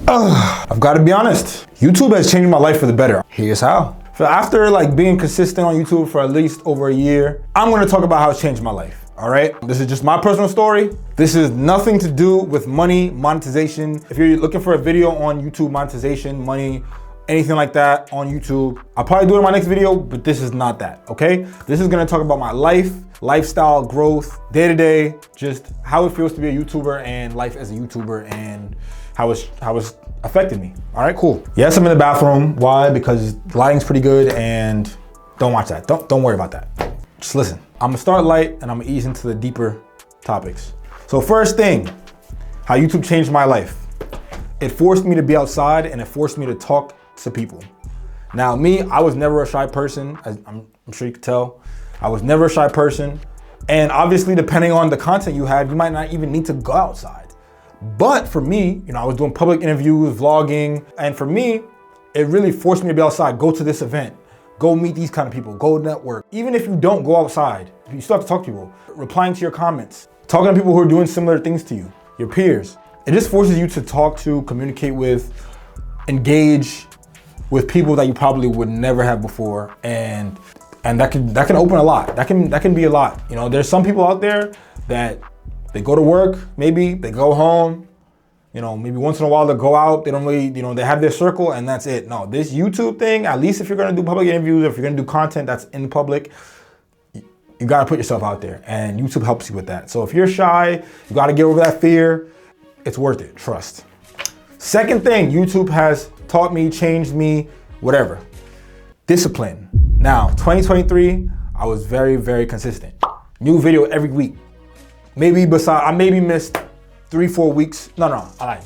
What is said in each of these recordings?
I've got to be honest. YouTube has changed my life for the better. Here's how. So after like being consistent on YouTube for at least over a year, I'm going to talk about how it's changed my life. All right. This is just my personal story. This is nothing to do with money, monetization. If you're looking for a video on YouTube monetization, money, anything like that on YouTube, I'll probably do it in my next video, but this is not that, okay? This is gonna talk about my life, lifestyle, growth, day-to-day, just how it feels to be a YouTuber and life as a YouTuber and how it's affected me. All right, cool. Yes, I'm in the bathroom. Why? Because the lighting's pretty good and don't watch that. Don't worry about that. Just listen. I'm gonna start light and I'm gonna ease into the deeper topics. So first thing, how YouTube changed my life. It forced me to be outside and it forced me to talk to people. Now me, I was never a shy person, as I'm sure you could tell. I was never a shy person. And obviously depending on the content you have, you might not even need to go outside. But for me, I was doing public interviews, vlogging. And for me, it really forced me to be outside, go to this event, go meet these kind of people, go network. Even if you don't go outside, you still have to talk to people, replying to your comments, talking to people who are doing similar things to you, your peers. It just forces you to talk to, communicate with, engage with people that you probably would never have before. And that can open a lot. That can be a lot. There's some people out there that they go to work, maybe they go home, maybe once in a while they go out, they don't really, they have their circle and that's it. No, this YouTube thing, at least if you're gonna do public interviews, or if you're gonna do content that's in public, you gotta put yourself out there and YouTube helps you with that. So if you're shy, you gotta get over that fear. It's worth it, trust. Second thing YouTube has taught me, changed me, whatever, discipline. Now, 2023, I was very, very consistent. New video every week. I maybe missed 3-4 weeks. No, I lied.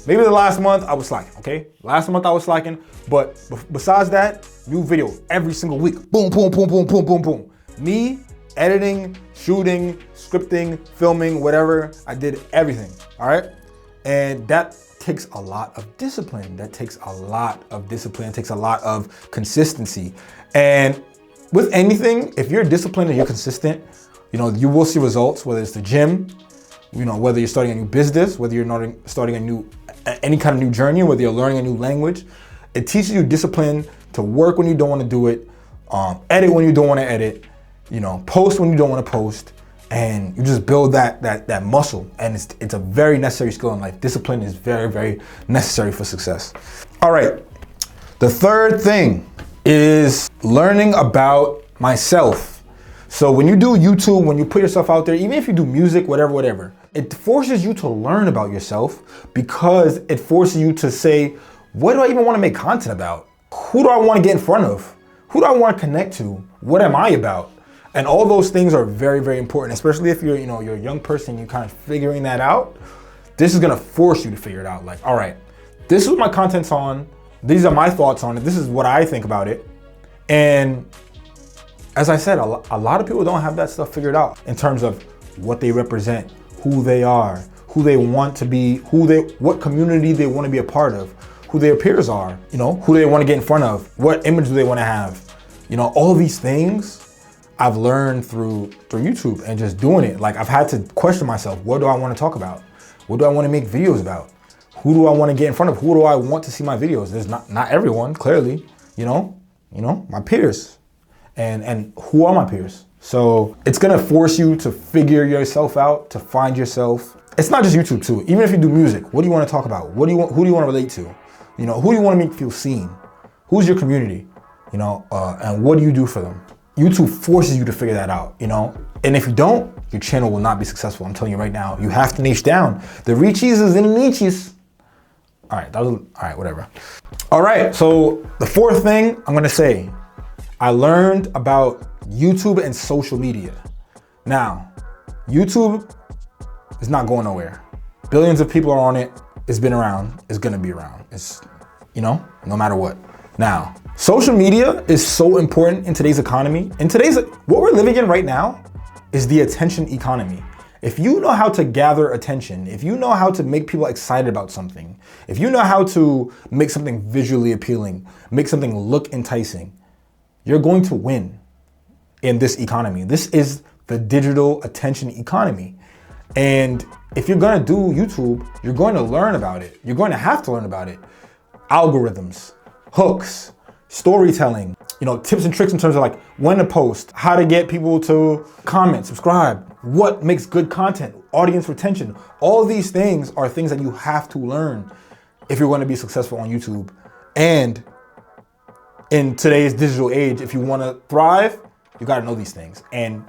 Maybe the last month I was slacking, okay? Last month I was slacking, but besides that, new video every single week. Boom, boom, boom, boom, boom, boom, boom. Me, editing, shooting, scripting, filming, whatever, I did everything, all right? And that takes a lot of discipline. That takes a lot of discipline, it takes a lot of consistency. And with anything, if you're disciplined and you're consistent, you will see results, whether it's the gym, whether you're starting a new business, whether you're starting any kind of new journey, whether you're learning a new language. It teaches you discipline to work when you don't want to do it, edit when you don't want to edit, post when you don't want to post, and you just build that muscle. And it's a very necessary skill in life. Discipline is very, very necessary for success. All right, the third thing is learning about myself. So when you do YouTube, when you put yourself out there, even if you do music, whatever, it forces you to learn about yourself because it forces you to say, what do I even want to make content about? Who do I want to get in front of? Who do I want to connect to? What am I about? And all those things are very, very important, especially if you're a young person, you're kind of figuring that out. This is going to force you to figure it out. Like, all right, this is what my content's on. These are my thoughts on it. This is what I think about it. And as I said, a lot of people don't have that stuff figured out in terms of what they represent, who they are, who they want to be, what community they want to be a part of, who their peers are, who they want to get in front of, what image do they want to have. All these things I've learned through YouTube and just doing it. Like I've had to question myself, what do I want to talk about? What do I want to make videos about? Who do I want to get in front of? Who do I want to see my videos? There's not everyone, clearly, my peers. And who are my peers? So it's gonna force you to figure yourself out, to find yourself. It's not just YouTube too. Even if you do music, what do you want to talk about? Who do you want to relate to? Who do you want to make feel seen? Who's your community? And what do you do for them? YouTube forces you to figure that out, And if you don't, your channel will not be successful. I'm telling you right now, you have to niche down. The reaches is in the niches. All right, whatever. All right, so the fourth thing I'm gonna say, I learned about YouTube and social media. Now, YouTube is not going nowhere. Billions of people are on it. It's been around. It's gonna be around. It's, no matter what. Now, social media is so important in today's economy. What we're living in right now is the attention economy. If you know how to gather attention, if you know how to make people excited about something, if you know how to make something visually appealing, make something look enticing, you're going to win in this economy. This is the digital attention economy. And if you're gonna do YouTube, you're going to learn about it. You're going to have to learn about it. Algorithms, hooks, storytelling, tips and tricks in terms of like when to post, how to get people to comment, subscribe, what makes good content, audience retention. All of these things are things that you have to learn if you're going to be successful on YouTube. And in today's digital age, if you want to thrive, you got to know these things. And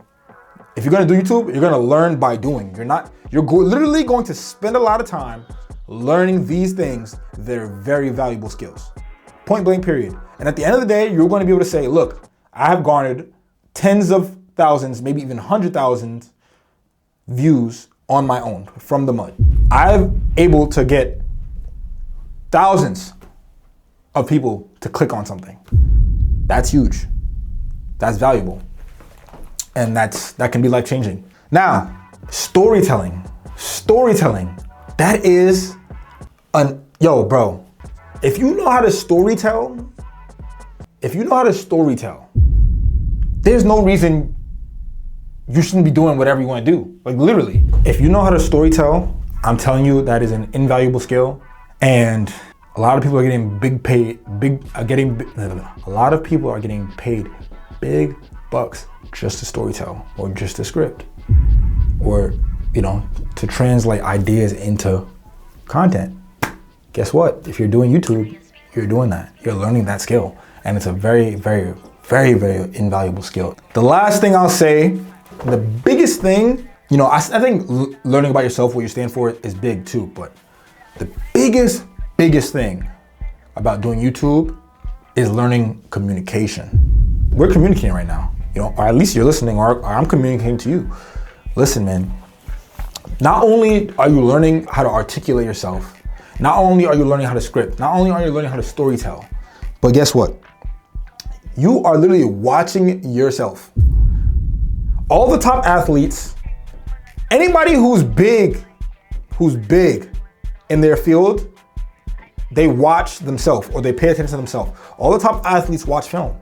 if you're going to do YouTube, you're going to learn by doing. You're literally going to spend a lot of time learning these things. They're very valuable skills. Point blank, period. And at the end of the day, you're going to be able to say, look, I have garnered tens of thousands, maybe even 100,000 views on my own from the mud. I'm able to get thousands of people to click on something. That's huge. That's valuable. And that can be life-changing. Now, storytelling. That is yo, bro. If you know how to storytell, there's no reason you shouldn't be doing whatever you want to do. Like literally, if you know how to storytell, I'm telling you that is an invaluable skill. And a lot of people are getting a lot of people are getting paid big bucks just to storytell or just to script or, to translate ideas into content. Guess what? If you're doing YouTube, you're doing that. You're learning that skill. And it's a very, very, very, very invaluable skill. The last thing I'll say, the biggest thing, I think learning about yourself, what you stand for is big too, but the biggest thing about doing YouTube is learning communication. We're communicating right now, or at least you're listening, or I'm communicating to you. Listen, man, not only are you learning how to articulate yourself, not only are you learning how to script, not only are you learning how to storytell, but guess what? You are literally watching yourself. All the top athletes, anybody who's big in their field, they watch themselves or they pay attention to themselves. All the top athletes watch film.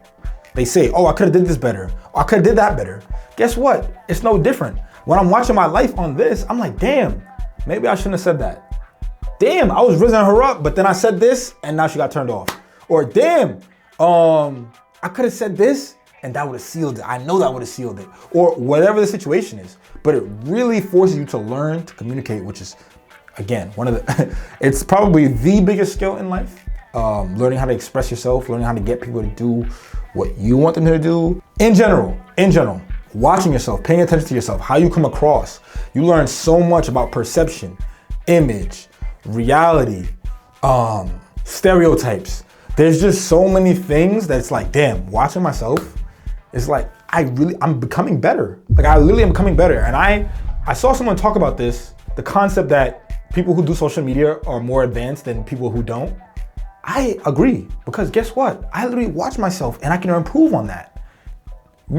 They say, oh, I could have did this better. Or I could have did that better. Guess what? It's no different. When I'm watching my life on this, I'm like, damn, maybe I shouldn't have said that. Damn, I was raising her up, but then I said this and now she got turned off. Or damn, I could have said this and that would have sealed it. I know that would have sealed it. Or whatever the situation is. But it really forces you to learn to communicate, which is, again, it's probably the biggest skill in life. Learning how to express yourself, learning how to get people to do what you want them to do. In general, watching yourself, paying attention to yourself, how you come across. You learn so much about perception, image, reality, stereotypes. There's just so many things that it's like, damn, watching myself, it's like, I'm becoming better. Like I literally am becoming better. And I saw someone talk about this, the concept that people who do social media are more advanced than people who don't. I agree, because guess what? I literally watch myself and I can improve on that.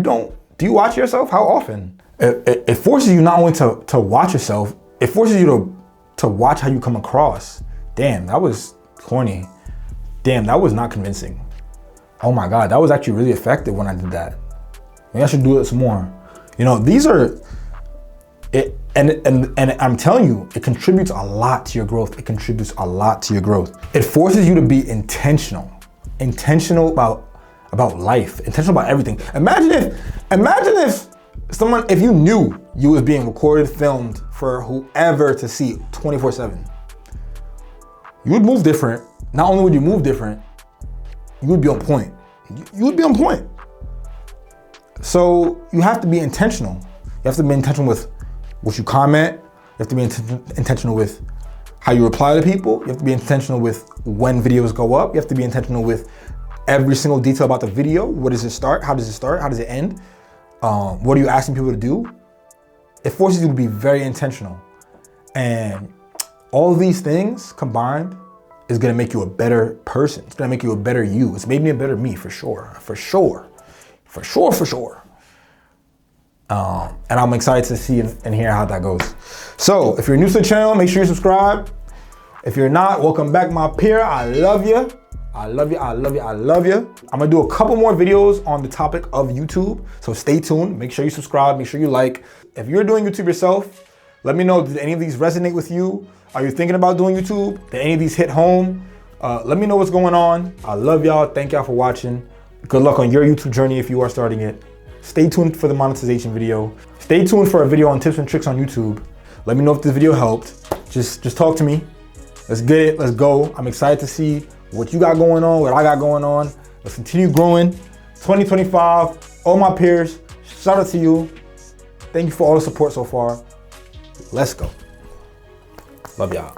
Do you watch yourself? How often? It forces you not only to watch yourself, it forces you to watch how you come across. Damn, that was corny. Damn, that was not convincing. Oh my God, that was actually really effective when I did that. Maybe I should do it some more. These are, and I'm telling you, it contributes a lot to your growth. It contributes a lot to your growth. It forces you to be intentional about life, intentional about everything. Imagine if you knew you was being recorded, filmed for whoever to see 24/7. You would move different. Not only would you move different, you would be on point. You would be on point. So you have to be intentional. You have to be intentional with what you comment. You have to be intentional with how you reply to people. You have to be intentional with when videos go up. You have to be intentional with every single detail about the video. What does it start? How does it start? How does it end? What are you asking people to do? It forces you to be very intentional. And all these things combined is gonna make you a better person. It's gonna make you a better you. It's made me a better me, for sure. And I'm excited to see and hear how that goes. So if you're new to the channel, make sure you subscribe. If you're not, welcome back, my peer. I love you. I'm gonna do a couple more videos on the topic of YouTube, so stay tuned. Make sure you subscribe, make sure you like. If you're doing YouTube yourself, Let me know, did any of these resonate with you? Are you thinking about doing YouTube? Did any of these hit home? Let me know what's going on. I love y'all. Thank y'all for watching. Good luck on your YouTube journey if you are starting it. Stay tuned for the monetization video. Stay tuned for a video on tips and tricks on YouTube. Let me know if this video helped. Just talk to me. Let's get it, let's go. I'm excited to see what you got going on, what I got going on. Let's continue growing. 2025, all my peers, shout out to you. Thank you for all the support so far. Let's go. Love y'all.